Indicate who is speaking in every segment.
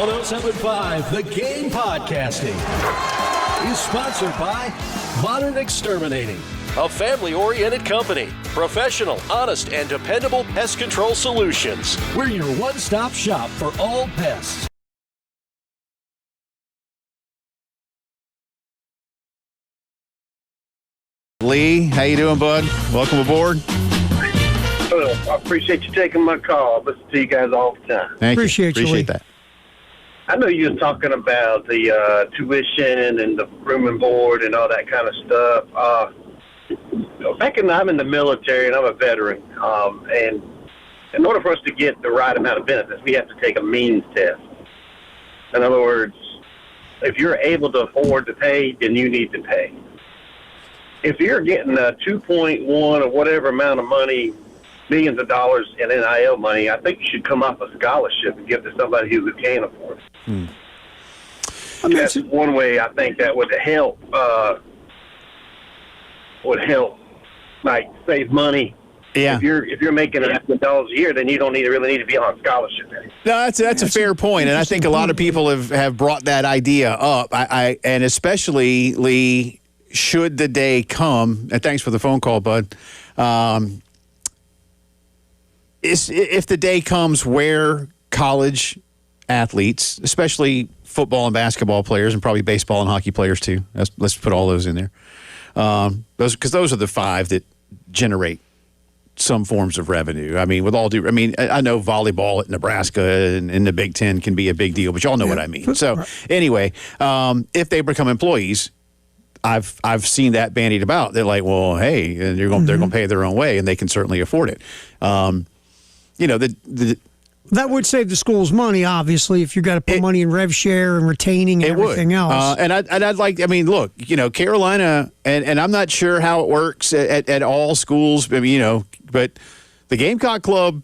Speaker 1: 1075 The Game Podcasting is sponsored by Modern Exterminating, a family-oriented company. Professional, honest, and dependable pest control solutions. We're your one-stop shop for all pests.
Speaker 2: Lee, how you doing, bud? Welcome aboard.
Speaker 3: Well, I appreciate you taking my call. I listen to you guys all the time.
Speaker 2: Thank you.
Speaker 4: Appreciate Lee.
Speaker 2: that.
Speaker 3: I know you were talking about the tuition and the room and board and all that kind of stuff. I'm in the military and I'm a veteran. And in order for us to get the right amount of benefits, we have to take a means test. In other words, if you're able to afford to pay, then you need to pay. If you're getting a 2.1 or whatever amount of money, millions of dollars in NIL money, I think you should come up a scholarship and give to somebody who can afford it. That's one way I think that would help. Like save money.
Speaker 2: Yeah.
Speaker 3: If you're making $1,000 a year, then you don't really need to be on scholarship.
Speaker 2: No, that's a fair point, and I think a lot of people have brought that idea up. And especially Lee, should the day come, and thanks for the phone call, bud. If the day comes where college athletes, especially football and basketball players, and probably baseball and hockey players too, let's put all those in there, those are the five that generate some forms of revenue. I mean, I know volleyball at Nebraska and in the Big Ten can be a big deal, but y'all know what I mean. So anyway, if they become employees, I've seen that bandied about. They're like, well, hey, and they're going to pay their own way, and they can certainly afford it.
Speaker 4: That would save the schools money, obviously, if you got to put money in rev share and retaining and everything else.
Speaker 2: Look, Carolina, and I'm not sure how it works at all schools, but the Gamecock Club,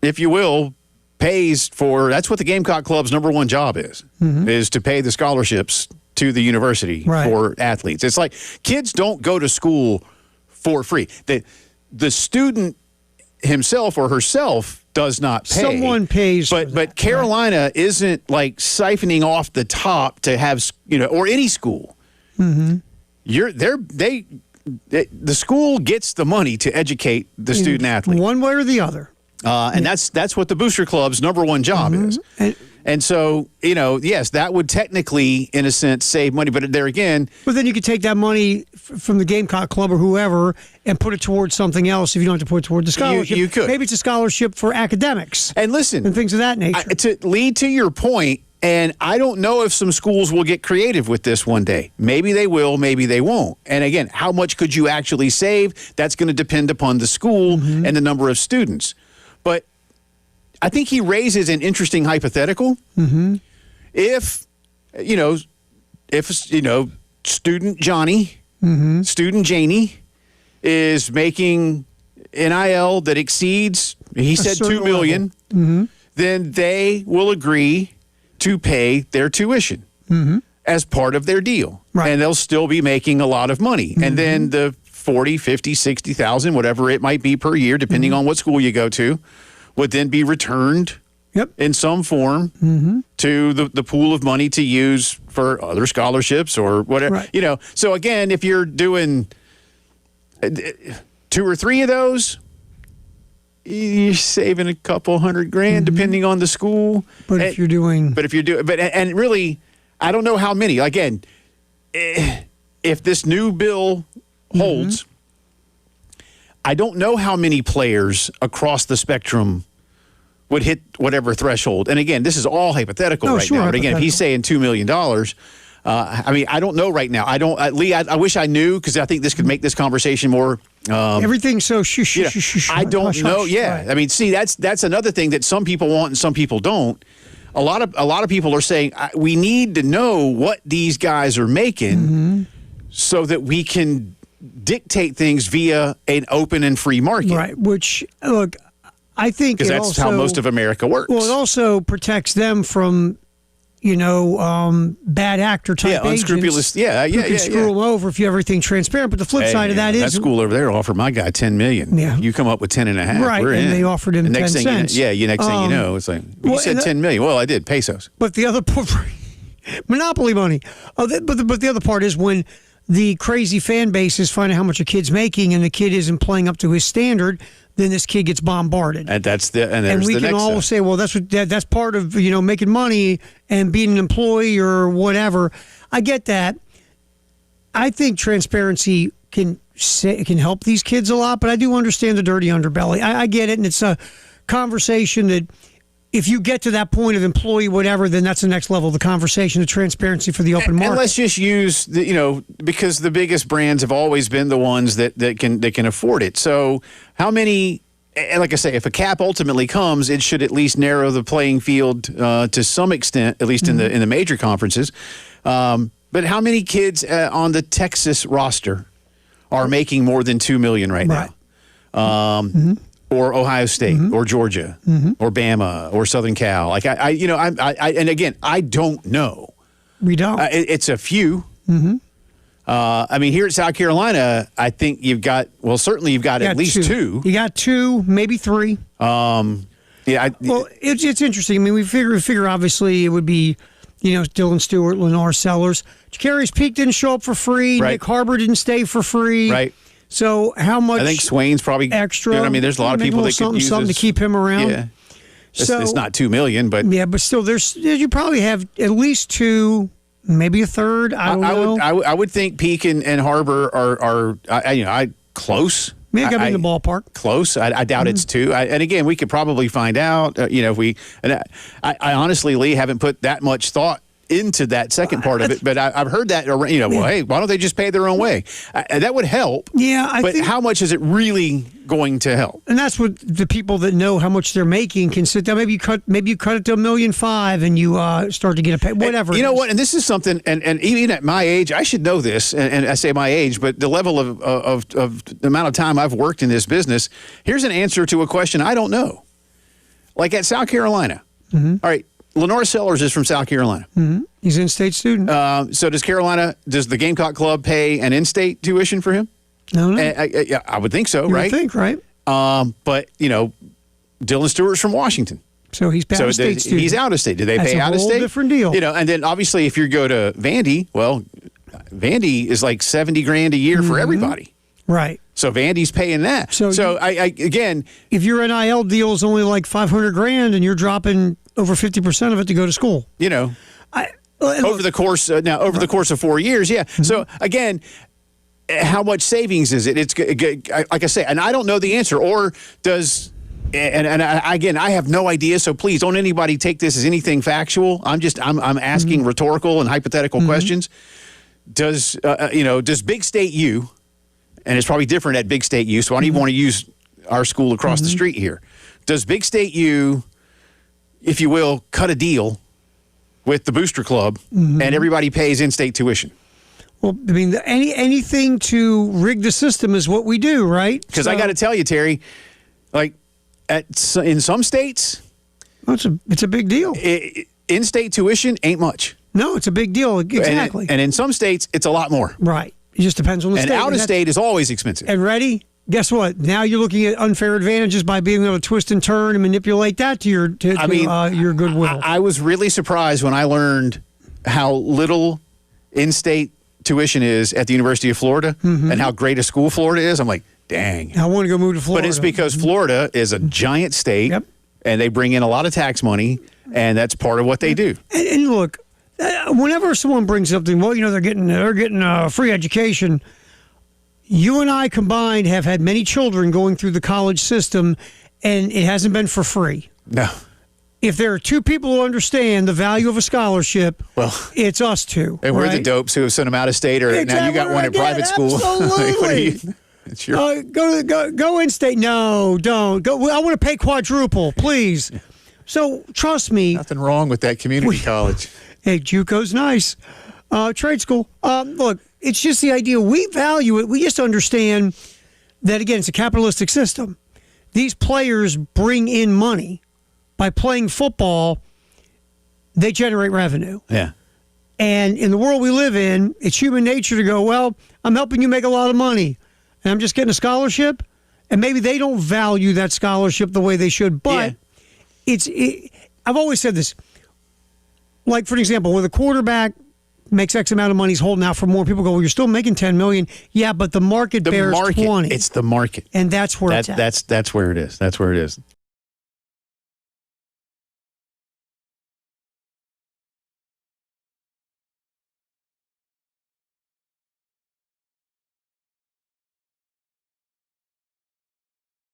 Speaker 2: if you will, pays for, that's what the Gamecock Club's number one job is to pay the scholarships to the university for athletes. It's like kids don't go to school for free. The student himself or herself does not pay. Someone pays but Carolina isn't like siphoning off the top to have, or any school. The school gets the money to educate the student athlete.
Speaker 4: One way or the other.
Speaker 2: And that's what the Booster Club's number one job is. And so, yes, that would technically, in a sense, save money. But there again...
Speaker 4: But then you could take that money from the Gamecock Club or whoever and put it towards something else if you don't have to put it toward the scholarship.
Speaker 2: You could.
Speaker 4: Maybe it's a scholarship for academics.
Speaker 2: And listen...
Speaker 4: And things of that nature.
Speaker 2: To lead to your point, and I don't know if some schools will get creative with this one day. Maybe they will, maybe they won't. And again, how much could you actually save? That's going to depend upon the school and the number of students. But I think he raises an interesting hypothetical. If student Johnny, student Janie is making NIL that exceeds, he said $2 million, then they will agree to pay their tuition as part of their deal. And they'll still be making a lot of money. And then the 40, 50, 60,000, whatever it might be per year, depending on what school you go to, would then be returned in some form to the pool of money to use for other scholarships or whatever. So again, if you're doing 2 or 3 of those, you're saving a couple $100,000 depending on the school.
Speaker 4: And
Speaker 2: really, I don't know how many. Again, if this new bill holds, I don't know how many players across the spectrum would hit whatever threshold. And again, this is all hypothetical now. But again, if he's saying $2 million, I don't know right now. Lee, I wish I knew, because I think this could make this conversation more.
Speaker 4: Everything's so
Speaker 2: I don't know. I mean, see, that's another thing that some people want and some people don't. A lot of people are saying we need to know what these guys are making so that we can dictate things via an open and free market.
Speaker 4: Right, which, look, I think
Speaker 2: because that's how most of America works.
Speaker 4: Well, it also protects them from, bad actor type
Speaker 2: unscrupulous.
Speaker 4: agents who can screw them over if you have everything transparent. But the flip side of that is
Speaker 2: that school over there offered my guy $10 million.
Speaker 4: Yeah.
Speaker 2: You come up with 10.5.
Speaker 4: Right,
Speaker 2: we're
Speaker 4: and
Speaker 2: in.
Speaker 4: they offered him 10 cents.
Speaker 2: Next thing you know, it's like you said $10 million. Well, I did pesos.
Speaker 4: But the other part, monopoly money. But the other part is when the crazy fan base is finding how much a kid's making, and the kid isn't playing up to his standard. Then this kid gets bombarded,
Speaker 2: and
Speaker 4: we can all say, well, that's part of making money and being an employee or whatever. I get that. I think transparency can help these kids a lot, but I do understand the dirty underbelly. I get it, and it's a conversation that if you get to that point of employee whatever, then that's the next level of the conversation, the transparency for the open market.
Speaker 2: And let's just use because the biggest brands have always been the ones that can afford it. So how many? And like I say, if a cap ultimately comes, it should at least narrow the playing field to some extent, at least in the major conferences. But how many kids on the Texas roster are making more than $2 million right now? Or Ohio State, or Georgia, or Bama, or Southern Cal. Like and again, I don't know.
Speaker 4: We don't.
Speaker 2: It's a few. I mean, here at South Carolina, I think certainly you've got at least two.
Speaker 4: You got two, maybe three. It's interesting. I mean, we figure obviously it would be, Dylan Stewart, Lenore Sellers. Jacarius Peak didn't show up for free.
Speaker 2: Right.
Speaker 4: Nick Harbor didn't stay for free.
Speaker 2: Right.
Speaker 4: So how much?
Speaker 2: I think Swain's probably
Speaker 4: extra.
Speaker 2: I mean, there's a lot of people that could use
Speaker 4: something to keep him around.
Speaker 2: Yeah. It's not $2 million, but
Speaker 4: but still, you probably have at least two, maybe a third. I don't know.
Speaker 2: I would think Peak and Harbor are close.
Speaker 4: Maybe got to be in the ballpark.
Speaker 2: Close. I doubt it's two. And again, we could probably find out. If we. And I honestly, Lee, haven't put that much thought into that second part of it, but I've heard that. Well, hey, why don't they just pay their own way? That would help.
Speaker 4: Yeah, I think.
Speaker 2: How much is it really going to help?
Speaker 4: And that's what the people that know how much they're making can sit down. Maybe you cut it to $1.5 million, and you start to get a pay. Whatever.
Speaker 2: You know what? And this is something. And even at my age, I should know this. And I say my age, but the level of the amount of time I've worked in this business. Here's an answer to a question I don't know. Like at South Carolina. All right. Lenore Sellers is from South Carolina.
Speaker 4: He's an in-state student.
Speaker 2: So does the Gamecock Club pay an in-state tuition for him?
Speaker 4: No.
Speaker 2: I would think so, right?
Speaker 4: I think, right?
Speaker 2: But, Dylan Stewart's from Washington.
Speaker 4: So he's out of state student.
Speaker 2: He's out of state. Do they pay out of state?
Speaker 4: That's a whole different deal.
Speaker 2: And then obviously if you go to Vandy, Vandy is like $70,000 a year for everybody.
Speaker 4: Right.
Speaker 2: So Vandy's paying that. So again,
Speaker 4: if your NIL deal is only like $500,000 and you're dropping over 50% of it to go to school,
Speaker 2: over the course the course of 4 years, yeah. So again, how much savings is it? It's like I say, and I don't know the answer. Or does again, I have no idea. So please don't anybody take this as anything factual. I'm asking rhetorical and hypothetical questions. Does Big State U, and it's probably different at Big State U, so I don't even want to use our school across the street here. Does Big State U, if you will, cut a deal with the booster club and everybody pays in-state tuition?
Speaker 4: Well, I mean, anything to rig the system is what we do, right?
Speaker 2: Because I got to tell you, Terry, like in some states,
Speaker 4: it's a big deal.
Speaker 2: In-state tuition ain't much.
Speaker 4: No, it's a big deal. Exactly.
Speaker 2: And in some states, it's a lot more.
Speaker 4: Right. It just depends on the state.
Speaker 2: And out-of-state is always expensive.
Speaker 4: And ready? Guess what? Now you're looking at unfair advantages by being able to twist and turn and manipulate that to your goodwill.
Speaker 2: I was really surprised when I learned how little in-state tuition is at the University of Florida and how great a school Florida is. I'm like, dang.
Speaker 4: I want to go move to Florida.
Speaker 2: But it's because Florida is a giant state, and they bring in a lot of tax money, and that's part of what they do.
Speaker 4: And look, whenever someone brings something, they're getting a free education. You and I combined have had many children going through the college system, and it hasn't been for free.
Speaker 2: No.
Speaker 4: If there are two people who understand the value of a scholarship, it's us two.
Speaker 2: And we're the dopes who have sent them out of state, or now you got one at private school.
Speaker 4: Absolutely. Go in state. No, don't. Go. I want to pay quadruple, please. So trust me.
Speaker 2: Nothing wrong with that community college.
Speaker 4: Hey, JUCO's nice. Trade school. Look, it's just the idea. We value it. We just understand that, again, it's a capitalistic system. These players bring in money by playing football. they generate revenue.
Speaker 2: Yeah.
Speaker 4: And in the world we live in, it's human nature to go, well, I'm helping you make a lot of money, and I'm just getting a scholarship. And maybe they don't value that scholarship the way they should. But I've always said this. Like, for example, when a quarterback makes X amount of money, he's holding out for more. People go, well, you're still making $10 million. Yeah, but the market bears 20.
Speaker 2: It's the market.
Speaker 4: And that's where it's at.
Speaker 2: That's where it is. That's where it is.